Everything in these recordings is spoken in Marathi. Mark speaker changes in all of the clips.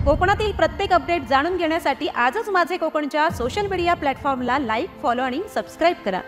Speaker 1: कोकणातील प्रत्येक अपडेट जाणून घेण्यासाठी आजच माझे कोकणच्या सोशल मीडिया प्लॅटफॉर्मला लाईक, फॉलो आणि सबस्क्राइब करा।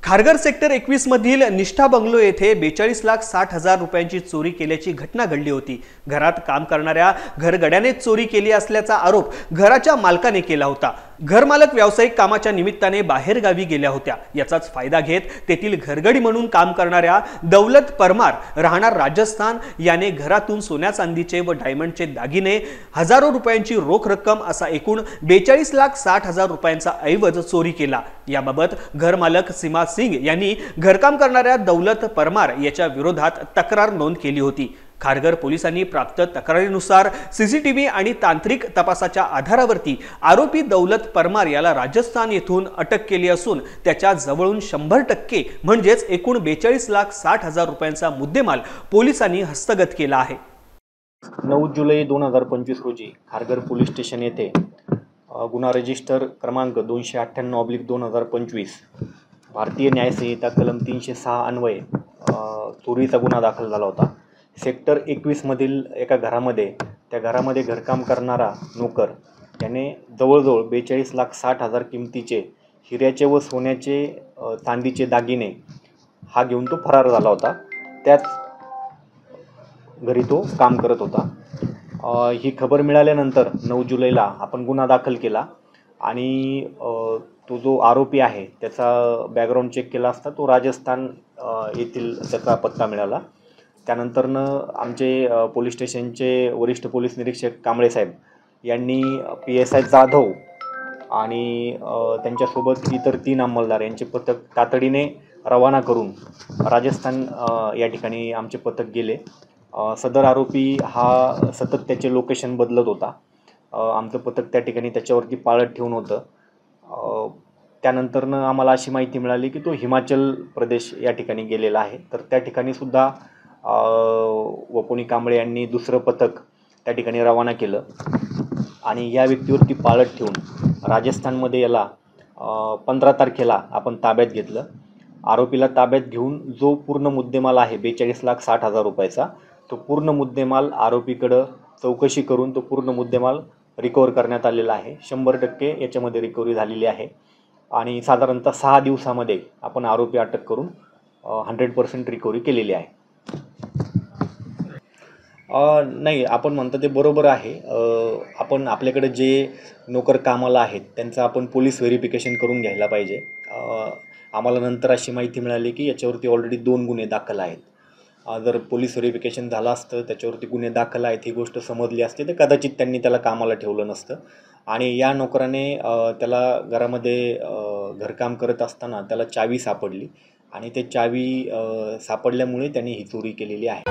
Speaker 2: खारघर सेक्टर 21 मधील निष्ठा बंगलो येथे 42,60,000 रुपयांची चोरी केल्याची घटना घडली होती। घरात काम करणाऱ्या घरगड्याने चोरी केली असल्याचा आरोप घराच्या मालकाने केला होता। घरमालक व्यावसायिक कामाच्या निमित्ताने बाहेर गावी गेल्या होत्या। याचाच फायदा घेत तेथील घरगडी म्हणून काम करणाऱ्या दौलत परमार राहणार राजस्थान याने घरातून सोन्या चांदीचे व डायमंडचे दागिने, हजारो रुपयांची रोख रक्कम असा एकूण 42,60,000 रुपयांचा ऐवज चोरी केला। याबाबत घरमालक सीमा सिंग यांनी घरकाम करणाऱ्या दौलत परमार याच्या विरोधात तक्रार नोंद केली होती। खारघर पोलिसांनी प्राप्त तक्रारीनुसार सीसीटीव्ही आणि तांत्रिक तपासाच्या आधारावरती आरोपी दौलत परमार याला राजस्थान येथून अटक केली असून त्याच्या जवळून 100% म्हणजेच एकूण 42,60,000 रुपयांचा मुद्देमाल पोलिसांनी हस्तगत केला आहे।
Speaker 3: 9 जुलै 2025 रोजी खारघर पोलीस स्टेशन येथे गुन्हा रजिस्टर क्रमांक 298/2025 भारतीय न्याय संहिता कलम 306 अन्वये चोरीचा गुन्हा दाखल झाला होता। सेक्टर 21 मधील एका घरामध्ये त्या घरामध्ये घरकाम करणारा नोकर याने जवळजवळ 42,60,000 किमतीचे हिऱ्याचे व सोन्याचे चांदीचे दागिने हा घेऊन तो फरार झाला होता। त्याच घरी तो काम करत होता। ही खबर मिळाल्यानंतर 9 जुलैला आपण गुन्हा दाखल केला आणि तो जो आरोपी आहे त्याचा बॅकग्राऊंड चेक केला असता तो राजस्थान येथील त्याचा पत्ता मिळाला। त्यानंतरनं आमचे पोलीस स्टेशनचे वरिष्ठ पोलीस निरीक्षक कांबळे साहेब यांनी PSI जाधव आणि त्यांच्यासोबत इतर 3 अंमलदार यांचे पथक तातडीने रवाना करून राजस्थान या ठिकाणी आमचे पथक गेले। सदर आरोपी हा सतत त्याचे लोकेशन बदलत होता। आमचं पथक त्या ठिकाणी त्याच्यावरती पाळत ठेवून होतं। त्यानंतरनं आम्हाला अशी माहिती मिळाली की तो हिमाचल प्रदेश या ठिकाणी गेलेला आहे। तर त्या ठिकाणी सुद्धा वपोनी कांबळे यांनी दुसरं पथक त्या ठिकाणी रवाना केलं आणि या व्यक्तीवरती पाळत ठेवून राजस्थानमध्ये याला 15 तारखेला आपण ताब्यात घेतलं। आरोपीला ताब्यात घेऊन जो पूर्ण मुद्देमाल आहे 42,60,000 रुपयाचा तो पूर्ण मुद्देमाल आरोपीकडं चौकशी करून तो पूर्ण मुद्देमाल रिकवर करण्यात आलेला आहे। 100% याच्यामध्ये रिकव्हरी झालेली आहे आणि साधारणतः 6 दिवसामध्ये आपण आरोपी अटक करून 100% रिकव्हरी केलेली आहे। नाही, आपण म्हणतो ते बरोबर आहे। आपण आपल्याकडे जे नोकर कामाला आहेत त्यांचं आपण पोलीस व्हेरिफिकेशन करून घ्यायला पाहिजे। आम्हाला नंतर अशी माहिती मिळाली की याच्यावरती ऑलरेडी 2 गुन्हे दाखल आहेत। जर पोलीस व्हेरिफिकेशन झालं असतं त्याच्यावरती गुन्हे दाखल आहेत ही गोष्ट समजली असते तर कदाचित त्यांनी त्याला कामाला ठेवलं नसतं। आणि या नोकराने त्याला घरामध्ये घरकाम करत असताना त्याला चावी सापडली आणि ते चावी सापडल्यामुळे त्यांनी ही चोरी केलेली आहे।